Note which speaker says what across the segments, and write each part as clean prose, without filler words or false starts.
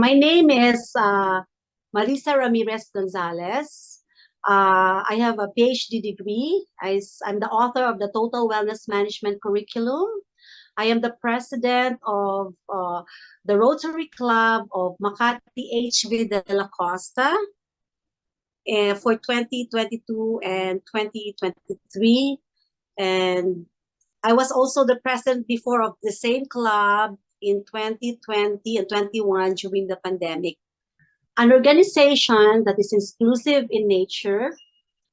Speaker 1: My name is Marisa Ramirez Gonzalez. I have a PhD degree. I'm the author of the Total Wellness Management Curriculum. I am the president of the Rotary Club of Makati HV de la Costa for 2022 and 2023. And I was also the president before of the same club in 2020 and 21 during the pandemic. An organization that is inclusive in nature,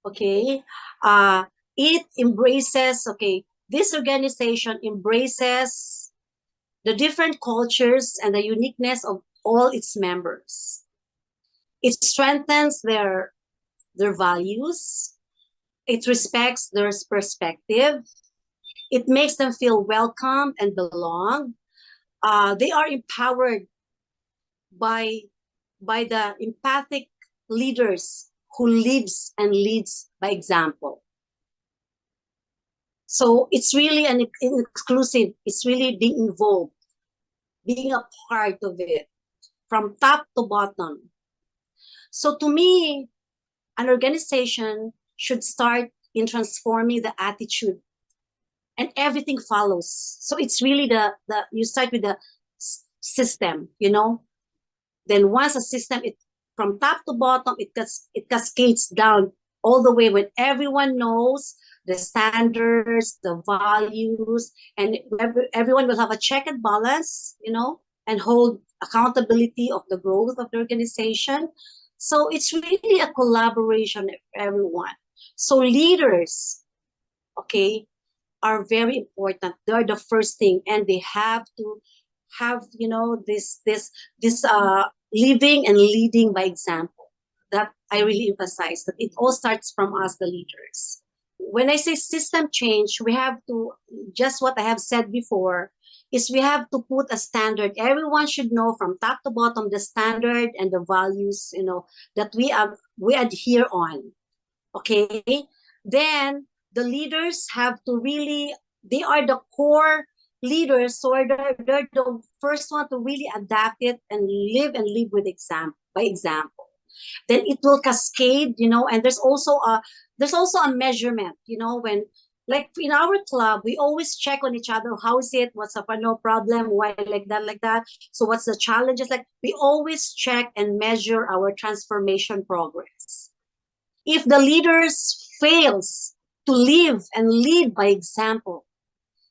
Speaker 1: okay, it embraces, okay, this organization embraces the different cultures and the uniqueness of all its members. It strengthens their values. It respects their perspective. It makes them feel welcome and belong. They are empowered by the empathic leaders who lives and leads by example. So it's really an exclusive, it's really being involved, being a part of it from top to bottom. So to me, an organization should start in transforming the attitude and everything follows. So it's really the you start with the system, you know. Then once a system, it from top to bottom, it cascades down all the way when everyone knows the standards, the values, and everyone will have a check and balance, you know, and hold accountability of the growth of the organization. So it's really a collaboration of everyone. So leaders, okay, are very important. They're the first thing, and they have to have, you know, this living and leading by example. That I really emphasize that it all starts from us, the leaders. When I say system change, we have to, just what I have said before, is we have to put a standard. Everyone should know from top to bottom the standard and the values, you know, that we adhere on. Okay, then the leaders have to really, they are the core leaders, so they're the first one to really adapt it and live with example by example. Then it will cascade, you know, and there's also a measurement, you know, when like in our club, we always check on each other. How is it? What's up? No problem. Why like that, like that? So what's the challenges? Like we always check and measure our transformation progress. If the leaders fails to live and lead by example,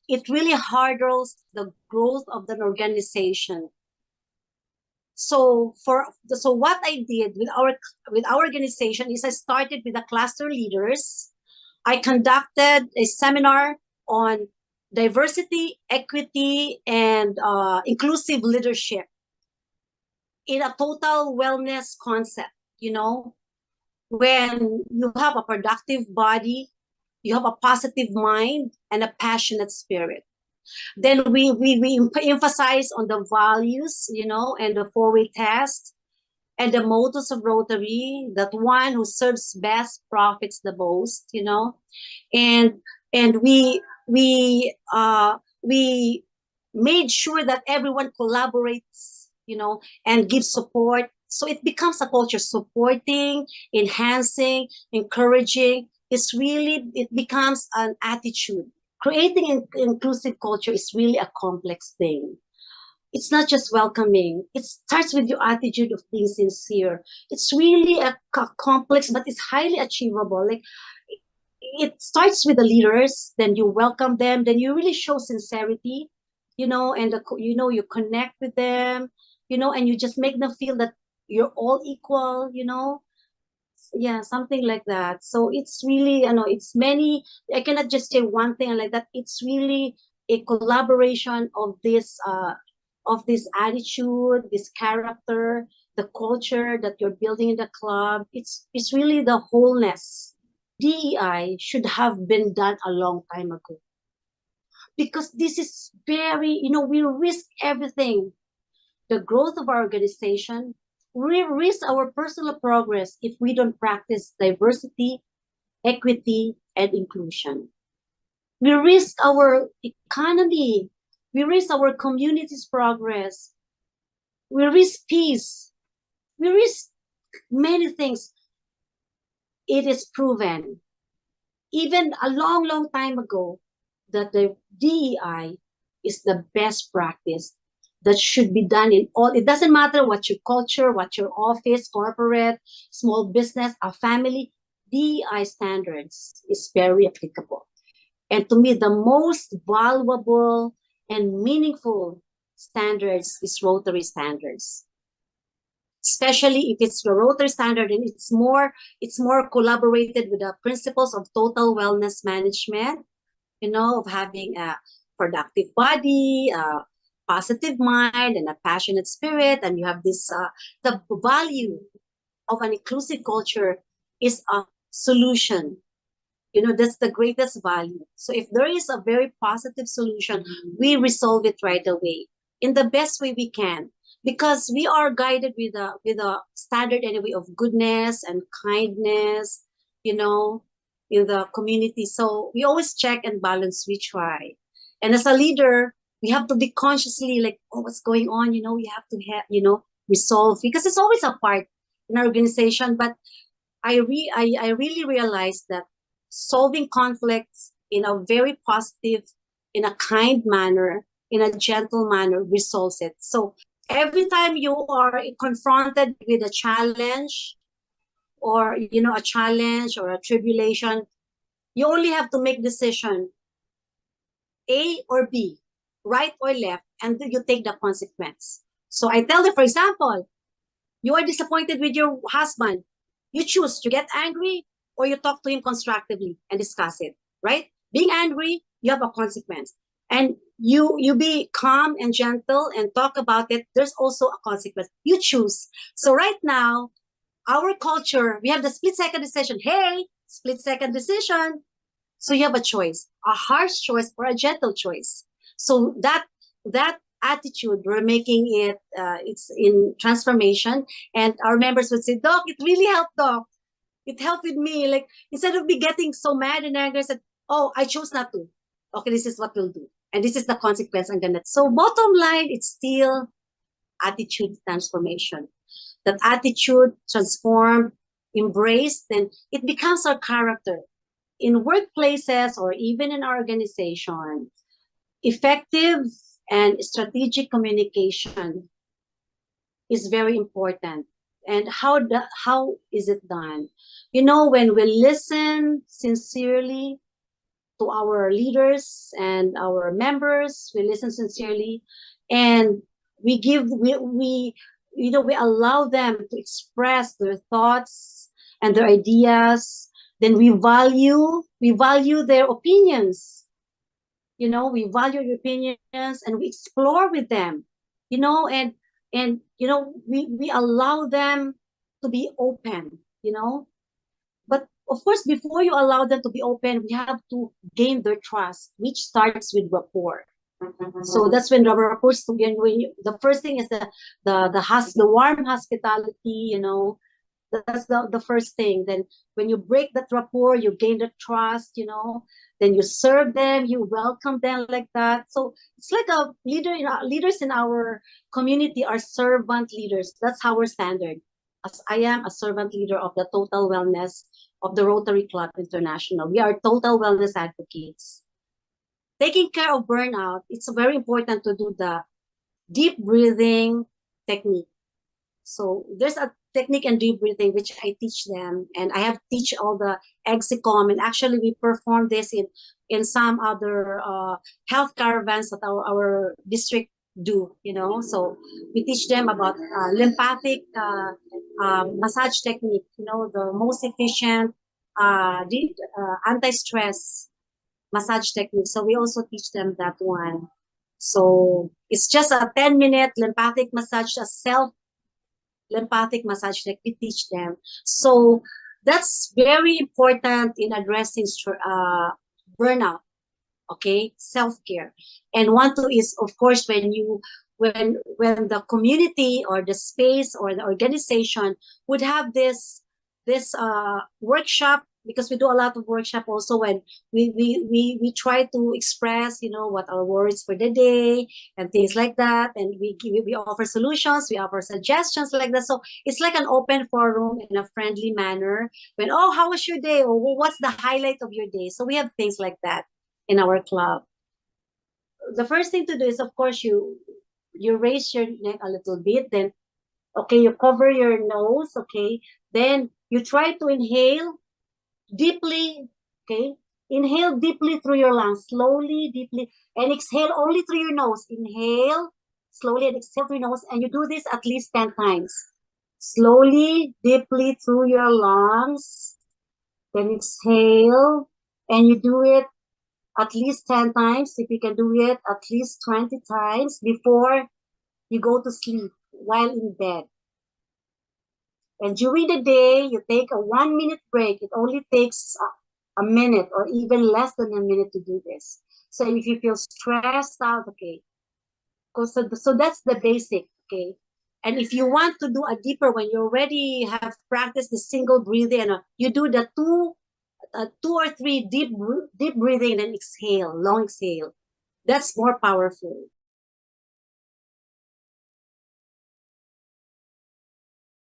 Speaker 1: it really hurdles the growth of the organization. So what I did with our organization is I started with the cluster leaders. I conducted a seminar on diversity, equity, and inclusive leadership in a total wellness concept. You know, when you have a productive body, you have a positive mind and a passionate spirit. Then we emphasize on the values, you know, and the four-way test and the mottos of Rotary, that one who serves best profits the most, you know. And we made sure that everyone collaborates, you know, and gives support. So it becomes a culture supporting, enhancing, encouraging. It becomes an attitude. Creating an inclusive culture is really a complex thing. It's not just welcoming. It starts with your attitude of being sincere. It's really a complex, but it's highly achievable. Like it starts with the leaders, then you welcome them, then you really show sincerity, you know, and you know, you connect with them, you know, and you just make them feel that you're all equal, you know. Yeah, something like that. So it's really, you know, it's many. I cannot just say one thing like that. It's really a collaboration of this attitude, this character, the culture that you're building in the club. It's really the wholeness. DEI should have been done a long time ago, because this is very, you know, we risk everything. The growth of our organization, we risk our personal progress if we don't practice diversity, equity, and inclusion. We risk our economy. We risk our community's progress We risk peace. We risk many things. It is proven, even a long, long time ago, that the DEI is the best practice that should be done in all. It doesn't matter what your culture, what your office, corporate, small business, a family, DEI standards is very applicable. And to me, the most valuable and meaningful standards is Rotary standards, especially if it's the Rotary standard and it's more collaborated with the principles of total wellness management, of having a productive body, a positive mind, and a passionate spirit. And you have this, the value of an inclusive culture is a solution. That's the greatest value. So if there is a very positive solution, we resolve it right away in the best way we can, because we are guided with a standard anyway of goodness and kindness, you know, in the community. So we always check and balance, we try. And as a leader, we have to be consciously like, oh, what's going on? We have to resolve, because it's always a part in our organization. But I really realized that solving conflicts in a very positive, in a kind manner, in a gentle manner resolves it. So every time you are confronted with a challenge, or a challenge or a tribulation, you only have to make decision A or B, right or left, and you take the consequence. So I tell them, for example, you are disappointed with your husband. You choose to get angry, or you talk to him constructively and discuss it, right? Being angry, you have a consequence. And you be calm and gentle and talk about it. There's also a consequence. You choose. So right now, our culture, we have the split second decision. Hey, split second decision. So you have a choice, a harsh choice or a gentle choice. So that attitude, we're making it, it's in transformation. And our members would say, Doc, it really helped, Doc. It helped with me. Like, instead of me getting so mad and angry, I said, oh, I chose not to. Okay, this is what we'll do. And this is the consequence I'm gonna. So bottom line, it's still attitude transformation. That attitude transformed, embraced, then it becomes our character. In workplaces or even in our organization, effective and strategic communication is very important. And how is it done? When we listen sincerely to our leaders and our members, we listen sincerely, and we allow them to express their thoughts and their ideas. Then we value their opinions. We value your opinions, and we explore with them. And we allow them to be open. But of course, before you allow them to be open, we have to gain their trust, which starts with rapport. So that's when the rapport begin. The first thing is the warm hospitality. That's the first thing. Then when you break that rapport, you gain the trust. Then you serve them, you welcome them like that. So it's like a leaders in our community are servant leaders. That's our standard. As I am a servant leader of the total wellness of the Rotary Club International. We are total wellness advocates. Taking care of burnout, it's very important to do the deep breathing technique. So there's a technique and deep breathing which I teach them, and I have teach all the exicom, and actually we perform this in some other health caravans that our district do. So we teach them about lymphatic massage technique, the most efficient anti-stress massage technique. So we also teach them that one. So it's just a 10-minute lymphatic massage, a self lymphatic massage that we teach them. So that's very important in addressing burnout. Okay, self-care. And one two is, of course, when the community or the space or the organization would have this workshop because we do a lot of workshop also when we try to express, you know, what our worries for the day and things like that, and we offer solutions, we offer suggestions like that. So it's like an open forum in a friendly manner. When, oh, how was your day, or what's the highlight of your day? So we have things like that in our club. The first thing to do is, of course, you raise your neck a little bit, then okay, you cover your nose, okay, then you try to inhale deeply, okay, inhale deeply through your lungs, slowly, deeply, and exhale only through your nose. Inhale slowly and exhale through your nose, and you do this at least 10 times. Slowly, deeply through your lungs, then exhale, and you do it at least 10 times. If you can do it at least 20 times before you go to sleep while in bed. And during the day, you take a 1 minute break. It only takes a minute or even less than a minute to do this. So if you feel stressed out, okay, so that's the basic, okay. And if you want to do a deeper, when you already have practiced the single breathing, and you do the two or three deep breathing and then exhale, long exhale. That's more powerful.